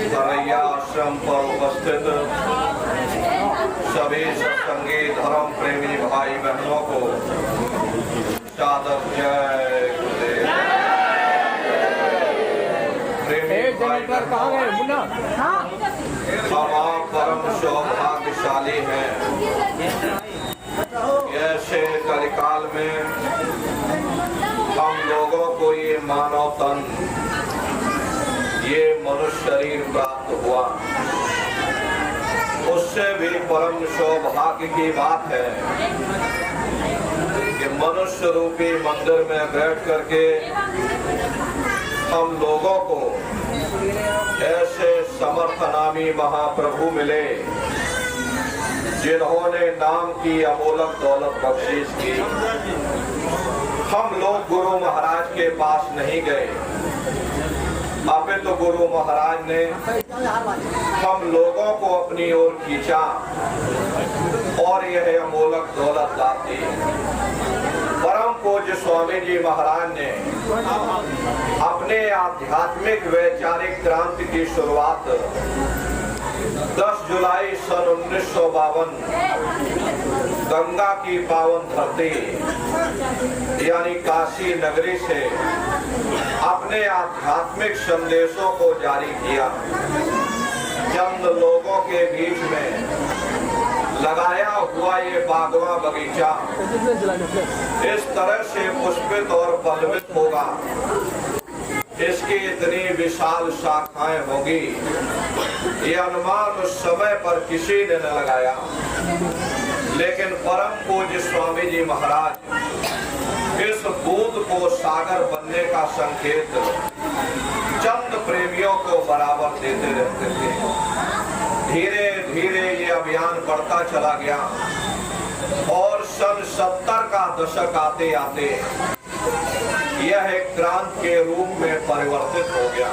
सरैया आश्रम पर उपस्थित सभी सत्संगी धर्म प्रेमी भाई बहनों को सादर जय गुरुदेव। प्रेमी भाई बहनों, हम आप परम सौभाग्यशाली हैं। ऐसे कलिकाल में हम लोगों को ये मानव तन, ये मनुष्य शरीर प्राप्त हुआ। उससे भी परम सौभाग्य की बात है कि मनुष्य रूपी मंदिर में बैठ करके हम लोगों को ऐसे समर्थ नामी महाप्रभु मिले जिन्होंने नाम की अमोलक दौलत बख्शीश की। हम लोग गुरु महाराज के पास नहीं गए, अबे तो गुरु महाराज ने हम लोगों को अपनी ओर खींचा और यह अमोलक दौलत दाती। परम पूज्य स्वामी जी महाराज ने अपने आध्यात्मिक वैचारिक क्रांति की शुरुआत 10 जुलाई सन 1952 गंगा की पावन धरती यानी काशी नगरी से अपने आध्यात्मिक संदेशों को जारी किया। चंद लोगों के बीच में लगाया हुआ ये बागवा बगीचा इस तरह से पुष्पित और पल्लवित होगा, इसकी इतनी विशाल शाखाएं होगी, ये अनुमान उस समय पर किसी ने न लगाया। लेकिन परम पूज्य स्वामी जी महाराज इस बूंद को सागर बनने का संकेत चंद प्रेमियों को बराबर देते रहते थे। धीरे धीरे ये अभियान बढ़ता चला गया और सन 70 का दशक आते आते यह एक क्रांति के रूप में परिवर्तित हो गया।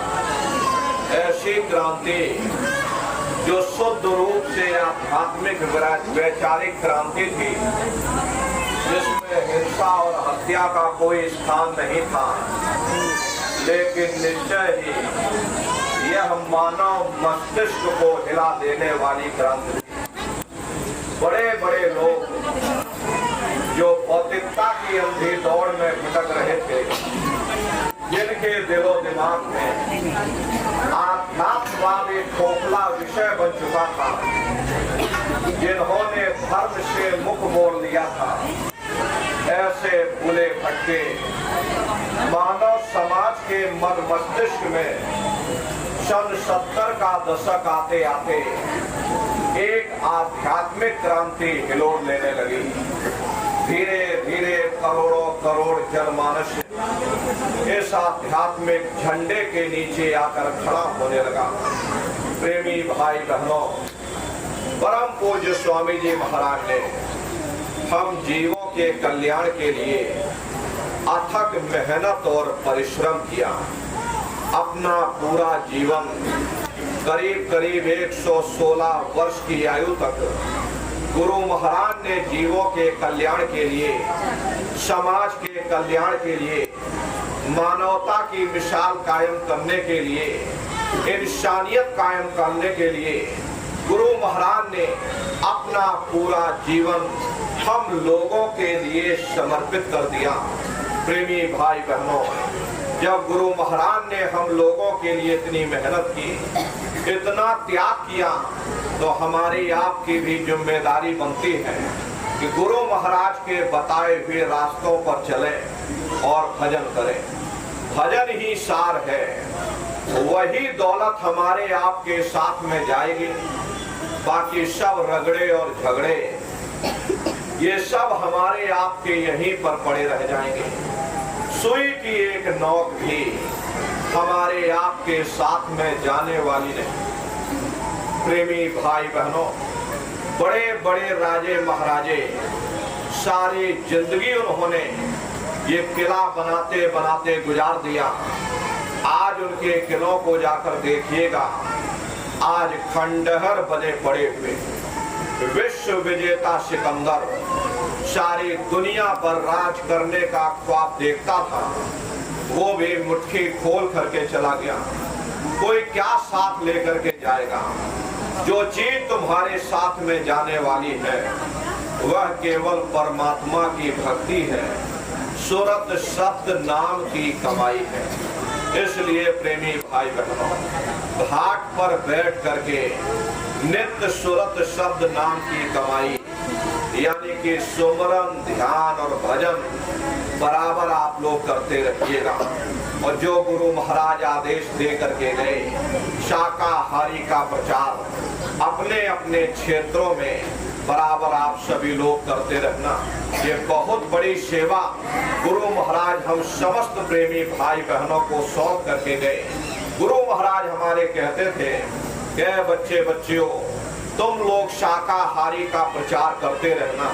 ऐसी क्रांति जो शुद्ध रूप से आध्यात्मिक वैचारिक क्रांति थी, जिसमें हिंसा और हत्या का कोई स्थान नहीं था, लेकिन निश्चय ही यह मानव मस्तिष्क को हिला देने वाली क्रांति थी। बड़े बड़े लोग जो भौतिकता की अंधी दौड़ में भटक रहे थे, जिनके दिलो दिमाग में आध्यात्मवाद एक खोखला विषय बन चुका था, जिन्होंने धर्म से मुख मोड़ लिया था, ऐसे भूले भटके मानव समाज के मन मस्तिष्क में सन 70 का दशक आते आते एक आध्यात्मिक क्रांति हिलोड़ लेने लगी। धीरे धीरे करोड़ों करोड़ जनमानस इस आध्यात्मिक झंडे के नीचे आकर खड़ा होने लगा। प्रेमी भाई बहनों, परम पूज्य स्वामी जी महाराज ने हम जीवों के कल्याण के लिए अथक मेहनत और परिश्रम किया। अपना पूरा जीवन करीब करीब 116 वर्ष की आयु तक गुरु महाराज ने जीवों के कल्याण के लिए, समाज के कल्याण के लिए, मानवता की मिसाल कायम करने के लिए, इंसानियत कायम करने के लिए गुरु महाराज ने अपना पूरा जीवन हम लोगों के लिए समर्पित कर दिया। प्रेमी भाई बहनों, जब गुरु महाराज ने हम लोगों के लिए इतनी मेहनत की, इतना त्याग किया, तो हमारी आपकी भी जिम्मेदारी बनती है कि गुरु महाराज के बताए हुए रास्तों पर चलें और भजन करें। भजन ही सार है, वही दौलत हमारे आपके साथ में जाएगी। बाकी सब रगड़े और झगड़े ये सब हमारे आपके यहीं पर पड़े रह जाएंगे। सुई की एक नोक भी हमारे आपके साथ में जाने वाली नहीं। प्रेमी भाई बहनों, बड़े बड़े राजे महाराजे सारी जिंदगी उन्होंने ये किला बनाते बनाते गुजार दिया। आज उनके किलों को जाकर देखिएगा, आज खंडहर बने पड़े हुए। विश्व विजेता सिकंदर सारी दुनिया पर राज करने का ख्वाब देखता था, वो भी मुट्ठी खोल करके चला गया। कोई क्या साथ लेकर के जाएगा। जो चीज तुम्हारे साथ में जाने वाली है वह केवल परमात्मा की भक्ति है, सूरत शब्द नाम की कमाई है। इसलिए प्रेमी भाई बहनों, घाट पर बैठ करके नित्य सूरत शब्द नाम की कमाई यानी कि सुमरन, ध्यान और भजन बराबर आप लोग करते रहिएगा। और जो गुरु महाराज आदेश दे करके गए शाकाहारी का प्रचार अपने अपने क्षेत्रों में बराबर आप सभी लोग करते रहना। ये बहुत बड़ी सेवा गुरु महाराज हम समस्त प्रेमी भाई बहनों को सौंप करके गए। गुरु महाराज हमारे कहते थे कि बच्चे बच्चियों, तुम लोग शाकाहारी का प्रचार करते रहना,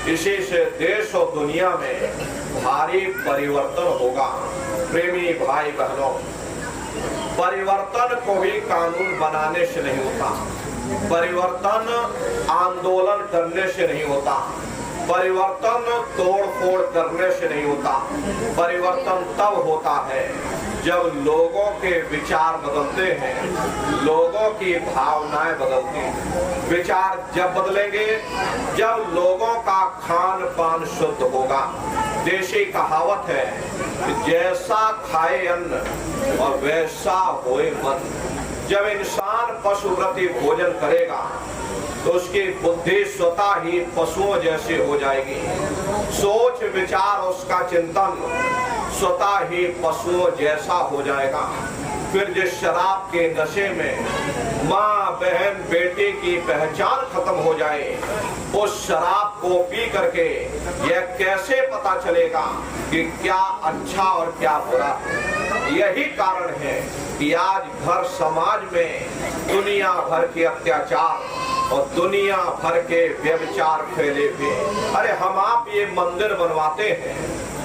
इसी से देश और दुनिया में भारी परिवर्तन होगा। प्रेमी भाई बहनों, परिवर्तन को भी कानून बनाने से नहीं होता, परिवर्तन आंदोलन करने से नहीं होता, परिवर्तन तोड़ फोड़ करने से नहीं होता। परिवर्तन तब होता है जब लोगों के विचार बदलते हैं, लोगों की भावनाएं बदलती हैं। विचार जब बदलेंगे जब लोगों का खान पान शुद्ध होगा। देशी कहावत है कि जैसा खाए अन्न और वैसा होए मन। जब इंसान पशुप्रति भोजन करेगा तो उसकी बुद्धि स्वतः ही पशुओं जैसी हो जाएगी। सोच विचार उसका चिंतन स्वतः ही पशुओं जैसा हो जाएगा। फिर जिस शराब के नशे में माँ बहन बेटे की पहचान खत्म हो जाए, उस शराब को पी करके यह कैसे पता चलेगा कि क्या अच्छा और क्या बुरा है। यही कारण है कि आज भर समाज में दुनिया भर के अत्याचार और दुनिया भर के व्यभिचार फैले हुए। अरे हम आप ये मंदिर बनवाते हैं,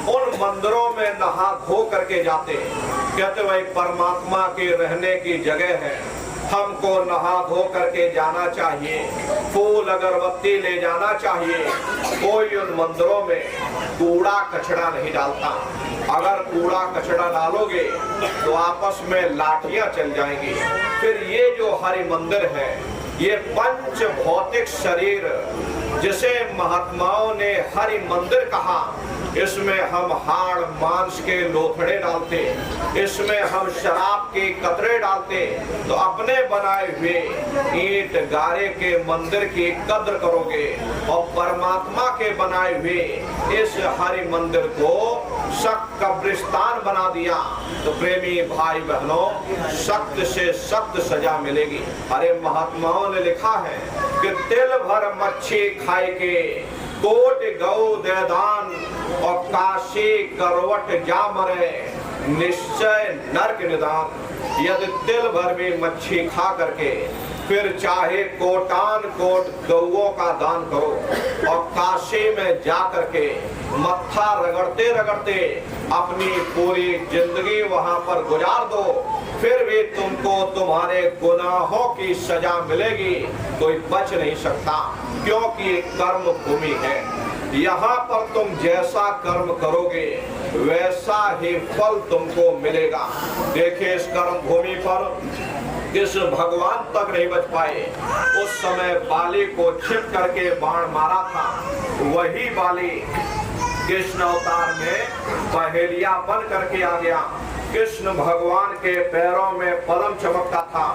उन मंदिरों में नहा धो करके जाते, कहते भाई परमात्मा के रहने की जगह है, हमको नहा धो करके जाना चाहिए, फूल अगरबत्ती ले जाना चाहिए। कोई उन मंदिरों में कूड़ा कचरा नहीं डालता। अगर कूड़ा कचरा डालोगे तो आपस में लाठियां चल जाएंगी। फिर ये जो हरि मंदिर है, ये पंच भौतिक शरीर जिसे महात्माओं ने हरि मंदिर कहा, इसमें हम हाड़ मांस के लोथड़े डालते, इसमें हम शराब के कतरे डालते, तो अपने बनाए हुए ईंट गारे के मंदिर की कद्र करोगे और परमात्मा के बनाए हुए इस हरि मंदिर को सख्त कब्रिस्तान बना दिया तो प्रेमी भाई बहनों, सख्त से सख्त सजा मिलेगी। अरे महात्माओं ने लिखा है कि तिल भर मच्छी खाए के कोट गौ दे दान और काशी करवट जा मरे निश्चय नरक निदान। यदि तिल भर में मच्छी खा करके फिर चाहे कोटान कोट गौओं का दान करो और काशी में जा करके मत्था रगड़ते रगड़ते अपनी पूरी जिंदगी वहां पर गुजार दो, फिर भी तुमको तुम्हारे गुनाहों की सजा मिलेगी, कोई बच नहीं सकता। क्योंकि कर्म भूमि है, यहाँ पर तुम जैसा कर्म करोगे वैसा ही फल तुमको मिलेगा। देखिए इस कर्म भूमि पर कृष्ण भगवान तक नहीं बच पाए। उस समय बाली को छिप करके बाण मारा था, वही बाली कृष्ण अवतार में पहेलिया बन करके आ गया। कृष्ण भगवान के पैरों में पद्म चमकता था,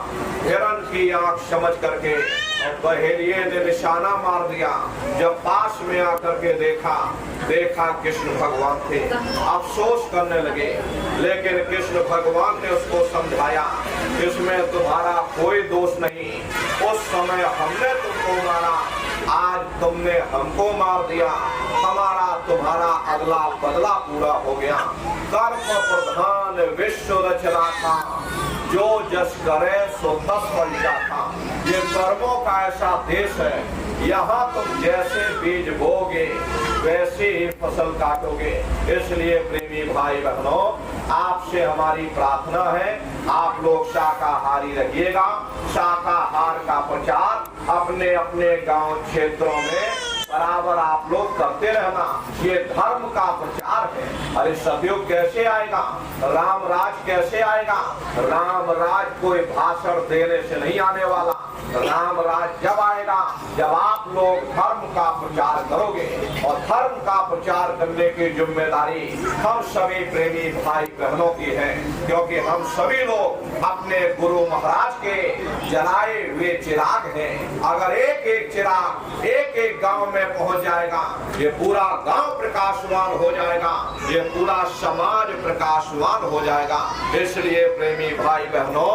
हिरण की आंख समझ करके और पहेलिये ने निशाना मार दिया। जब पास में आकर के देखा कृष्ण भगवान थे, अफसोस करने लगे, लेकिन कृष्ण भगवान ने उसको समझाया इसमें तुम्हारा कोई दोष नहीं, उस समय हमने तुमको मारा, आज तुमने हमको मार दिया, हमारा तुम्हारा अगला बदला पूरा हो गया। कर्म प्रधान विश्व रचना था, जो जस करे सो तस फल जाता। ये कर्मों का ऐसा देश है, यहाँ तुम जैसे बीज बोगे वैसे ही फसल काटोगे। इसलिए प्रेमी भाई बहनों, आपसे हमारी प्रार्थना है आप लोग शाकाहारी रहिएगा। शाकाहार का प्रचार अपने अपने गांव क्षेत्रों में बराबर आप लोग करते रहना। ये धर्म का प्रचार है। अरे सतयुग कैसे आएगा, राम राज कैसे आएगा? राम राज कोई भाषण देने से नहीं आने वाला। राम राज जब आएगा जब आप लोग धर्म का प्रचार करोगे, और धर्म का प्रचार करने की जिम्मेदारी हम सभी प्रेमी भाई बहनों की है, क्योंकि हम सभी लोग अपने गुरु महाराज के जलाए हुए चिराग हैं। अगर एक एक चिराग एक एक गांव में पहुंच जाएगा, ये पूरा गांव प्रकाशवान हो जाएगा, ये पूरा समाज प्रकाशवान हो जाएगा। इसलिए प्रेमी भाई बहनों,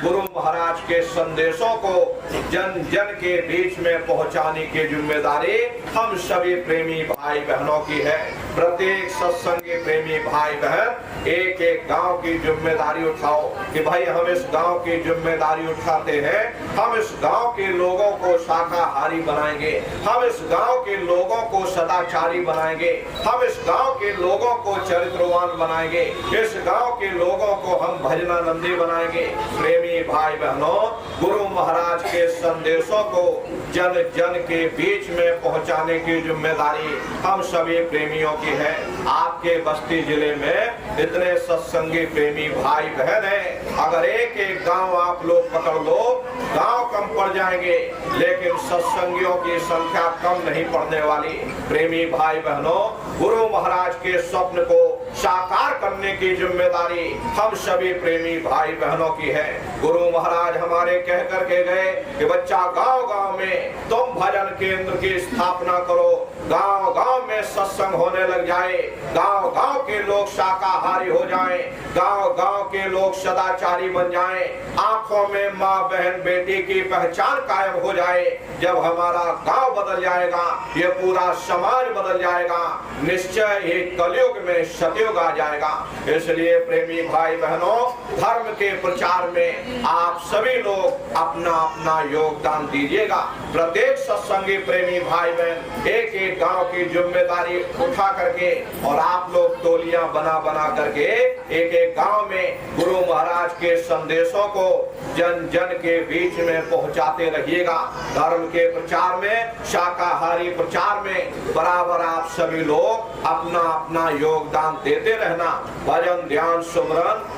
गुरु महाराज के संदेशों को जन जन के बीच में पहुंचाने की जिम्मेदारी हम सभी प्रेमी भाई बहनों की है। प्रत्येक सत्संगी प्रेमी भाई बहन एक एक गांव की जिम्मेदारी उठाओ कि भाई हम इस गांव की जिम्मेदारी उठाते हैं, हम इस गांव के लोगों को शाकाहारी बनाएंगे, हम इस गांव के लोगों को सदाचारी बनाएंगे, हम इस गांव के लोगों को चरित्रवान बनाएंगे, इस गांव के लोगों को हम भजनानंदी बनाएंगे। प्रेमी भाई बहनों, गुरु महाराज के संदेशों को जन जन के बीच में पहुंचाने की जिम्मेदारी हम सभी प्रेमियों की है। आपके बस्ती जिले में इतने सत्संगी प्रेमी भाई बहन हैं, अगर एक एक गांव आप लोग पकड़ लो, गांव कम पड़ जाएंगे, लेकिन सत्संगियों की संख्या कम नहीं पड़ने वाली। प्रेमी भाई बहनों, गुरु महाराज के स्वप्न को साकार करने की जिम्मेदारी हम सभी प्रेमी भाई बहनों की है। गुरु महाराज हमारे कह करके गए कि बच्चा गांव गांव में तुम भजन केंद्र की स्थापना करो, गांव गांव में सत्संग होने लग जाए, गांव गांव के लोग शाकाहारी हो जाएं, गांव गांव के लोग सदाचारी बन जाएं, आंखों में माँ बहन बेटी की पहचान कायम हो जाए। जब हमारा गांव बदल जाएगा, ये पूरा समाज बदल जाएगा, निश्चय ही कलयुग में सतयुग आ जाएगा। इसलिए प्रेमी भाई बहनों, धर्म के प्रचार में आप सभी लोग अपना अपना योगदान दीजिएगा। प्रत्येक सत्संगी प्रेमी भाई बहन एक एक गांव की जिम्मेदारी उठा करके, और आप लोग टोलियां बना बना करके एक एक गांव में गुरु महाराज के संदेशों को जन जन के बीच में पहुंचाते रहिएगा। धर्म के प्रचार में, शाकाहारी प्रचार में बराबर आप सभी लोग अपना अपना योगदान देते रहना। भजन ध्यान सुमरन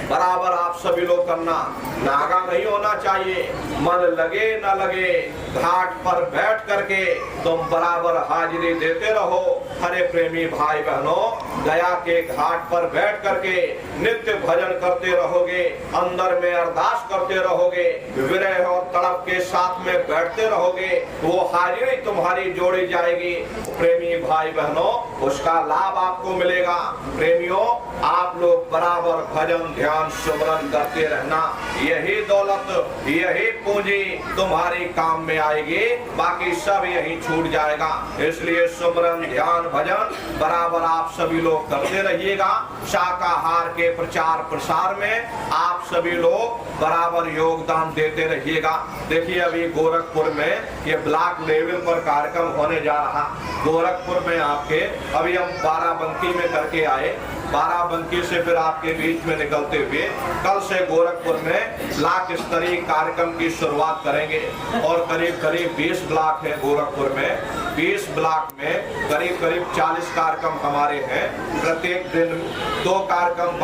बराबर आप सभी लोग करना, नागा नहीं होना चाहिए। मन लगे न लगे, घाट पर बैठ करके तुम बराबर हाजिरी देते रहो। हरे प्रेमी भाई बहनों, गया के घाट पर बैठ करके नित्य भजन करते रहोगे, अंदर में अरदास करते रहोगे, विरह और तड़प के साथ में बैठते रहोगे, वो हाजिरी तुम्हारी जोड़ी जाएगी। प्रेमी भाई बहनों, उसका लाभ आपको मिलेगा। प्रेमियों, आप लोग बराबर भजन ध्यान सुमरन करते रहना। यही दौलत, यही पूंजी तुम्हारे काम में आएगी, बाकी सब यही छूट जाएगा। इसलिए सुमरन ध्यान भजन बराबर आप सभी लोग करते रहिएगा। शाकाहार के प्रचार प्रसार में आप सभी लोग बराबर योगदान देते रहिएगा। देखिए अभी गोरखपुर में ये ब्लॉक लेवल पर कार्यक्रम होने जा रहा। गोरखपुर में आपके अभी हम बाराबंकी में करके आए, बाराबंकी से फिर आपके बीच में निकलते हुए कल से गोरखपुर में ब्लॉक स्तरीय कार्यक्रम की शुरुआत करेंगे। और करीब करीब 20 ब्लॉक है गोरखपुर में, 20 ब्लॉक में करीब करीब 40 कार्यक्रम हमारे हैं। प्रत्येक दिन 2 कार्यक्रम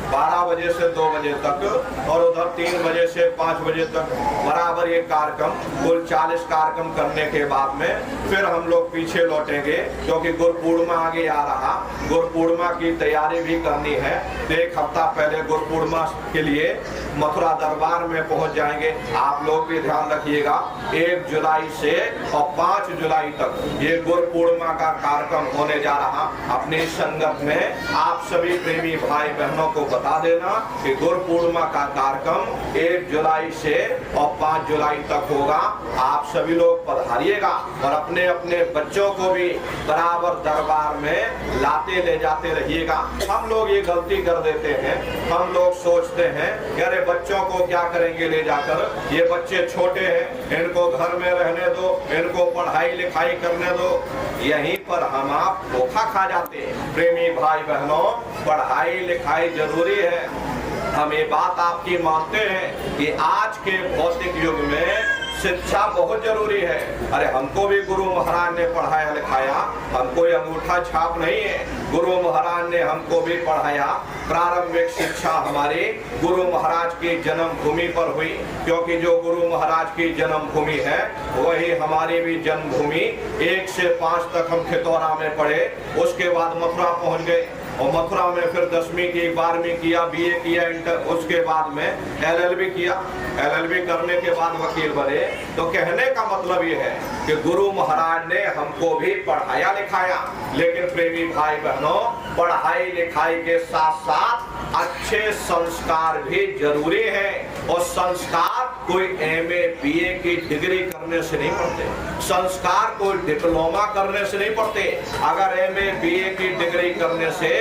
12 बजे से 2 बजे तक, और उधर 3 बजे से 5 बजे तक बराबर ये कार्यक्रम, कुल 40 कार्यक्रम करने के बाद में फिर हम लोग पीछे लौटेंगे, क्योंकि गुरुपूर्णिमा आगे आ रहा। गुरुपूर्णिमा की तैयारी भी करनी है, तो 1 हफ्ता पहले गुरुपूर्णिमा के लिए मथुरा दरबार में पहुंच जाएंगे। आप लोग भी ध्यान रखिएगा, 1 जुलाई से और 5 जुलाई तक ये गुरुपूर्णिमा का कार्यक्रम होने जा रहा। अपनी संगत में आप सभी प्रेमी भाई बहनों को बता देना कि गुरुपूर्णिमा का कार्यक्रम 1 जुलाई से और 5 जुलाई तक होगा। आप सभी लोग पधारिएगा और अपने अपने बच्चों को भी बराबर दरबार में लाते ले जाते रहिएगा। हम लोग ये गलती कर देते हैं, हम लोग सोचते हैं कि अरे बच्चों को क्या करेंगे ले जाकर, ये बच्चे छोटे हैं, इनको घर में रहने दो, इनको पढ़ाई लिखाई करने दो। यहीं पर हम आप धोखा खा जाते हैं। प्रेमी भाई बहनों, पढ़ाई लिखाई जरूरी है, हम ये बात आपकी मानते हैं कि आज के भौतिक युग में शिक्षा बहुत जरूरी है। अरे हमको भी गुरु महाराज ने पढ़ाया लिखाया, हमको ये अंगूठा छाप नहीं है, गुरु महाराज ने हमको भी पढ़ाया। प्रारंभिक शिक्षा हमारी गुरु महाराज की जन्मभूमि पर हुई, क्योंकि जो गुरु महाराज की जन्मभूमि है वही हमारी भी जन्मभूमि। 1 से 5 तक हम खितौरा में पढ़े, उसके बाद मथुरा पहुंच गए और मथुरा में फिर 10वीं की 12वीं किया, BA किया, इंटर, उसके बाद में LLB किया। LLB करने के बाद वकील बने। तो कहने का मतलब ये है कि गुरु महाराज ने हमको भी पढ़ाया लिखाया, लेकिन प्रेमी भाई बहनों, पढ़ाई लिखाई के साथ साथ अच्छे संस्कार भी जरूरी है। और संस्कार कोई MA BA की डिग्री करने से नहीं पढ़ते, संस्कार कोई डिप्लोमा करने से नहीं पढ़ते। अगर MA BA की डिग्री करने से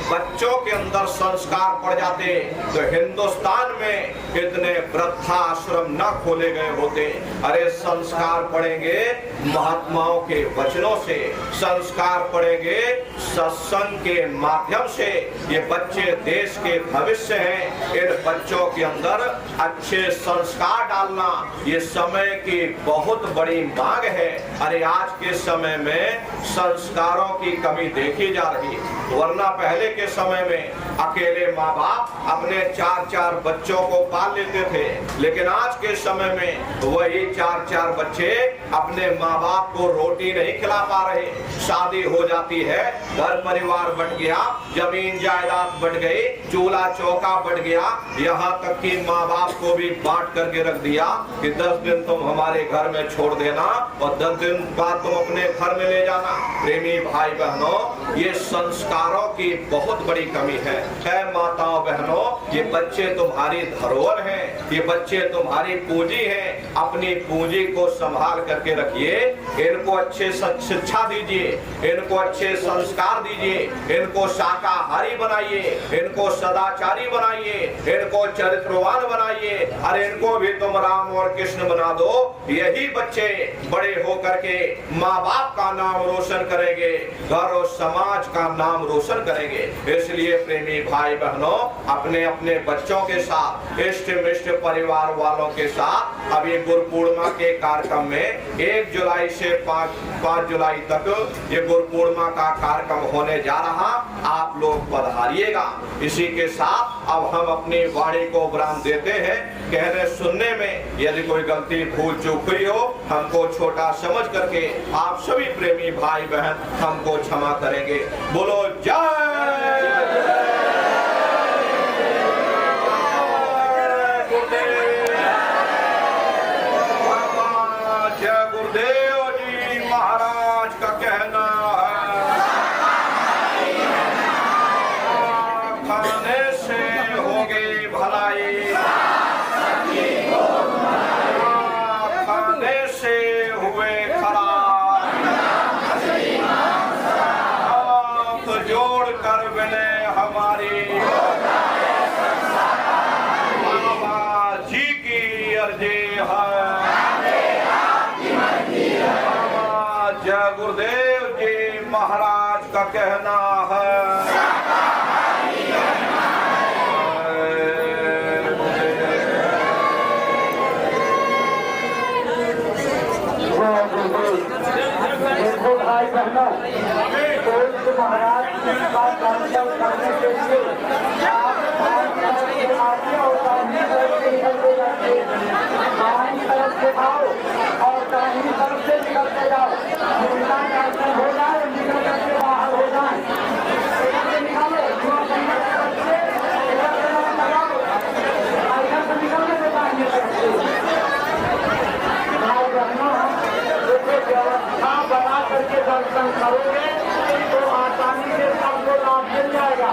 बच्चों के अंदर संस्कार पड़ जाते तो हिंदुस्तान में इतने वृद्धाश्रम न खोले गए होते। अरे संस्कार पढ़ेंगे महात्माओं के वचनों से, संस्कार पढ़ेंगे सत्संग के माध्यम से। ये बच्चे देश के भविष्य हैं, इन बच्चों के अंदर अच्छे संस्कार डालना ये समय की बहुत बड़ी मांग है। अरे आज के समय में संस्कारों की कमी देखी जा रही, वरना पहले के समय में अकेले माँ बाप अपने 4-4 बच्चों को पाल लेते थे, लेकिन आज के समय में वही 4-4 बच्चे अपने माँ बाप को रोटी नहीं खिला पा रहे। शादी हो जाती है, घर परिवार बढ़ गया, जमीन जायदाद बढ़ गई, चूल्हा चौका बढ़ गया, यहाँ तक कि माँ बाप को भी बांट करके रख दिया कि 10 दिन तुम हमारे घर में छोड़ देना और 10 दिन बाद तुम अपने घर में ले जाना। प्रेमी भाई बहनों, ये संस्कारों की बहुत बड़ी कमी है। माताओं बहनों, ये बच्चे तुम्हारी धरोहर हैं, ये बच्चे तुम्हारी पूंजी हैं। अपनी पूंजी को संभाल करके रखिए, इनको अच्छे शिक्षा दीजिए, इनको अच्छे संस्कार दीजिए, इनको शाकाहारी बनाइए, इनको सदाचारी बनाइए, इनको चरित्रवान बनाइए। अरे इनको भी तुम राम और कृष्ण बना दो, यही बच्चे बड़े होकर के माँ बाप का नाम रोशन करेंगे, घर और समाज का नाम रोशन करेंगे। इसलिए प्रेमी भाई बहनों, अपने अपने बच्चों के साथ, इष्ट मिष्ट परिवार वालों के साथ अब ये गुरु पूर्णिमा के कार्यक्रम में 1 जुलाई से 5 जुलाई तक ये गुरु पूर्णिमा का कार्यक्रम होने जा रहा, आप लोग पधारिएगा। इसी के साथ अब हम अपनी वाणी को विराम देते हैं। कहने सुनने में यदि कोई गलती भूल चूक हुई हो, हमको छोटा समझ करके आप सभी प्रेमी भाई बहन हमको क्षमा करेंगे। बोलो जय गुरुदेव जी महाराज का कहना है, खाने से होगी भलाई, खाने से हुए खराब, हाथ जोड़ कर मिले हमारी बाबा जी की अर्जी है। जय गुरुदेव जी महाराज का कहना है। देखो भाई बहनों, तो महाराज की बात करने के लिए आप आगे और दाहिनी तरफ से निकलते जाते, दाहिनी तरफ से आओ और दाहिनी तरफ से निकलते जाओ। उनका दर्शन हो जाए, निकल करके बाहर हो जाए। निकालो निकलने के दाहिनी तरफ से। भाई बहनों, व्यवस्था बना करके दर्शन करोगे तो आसानी से सबको लाभ मिल जाएगा।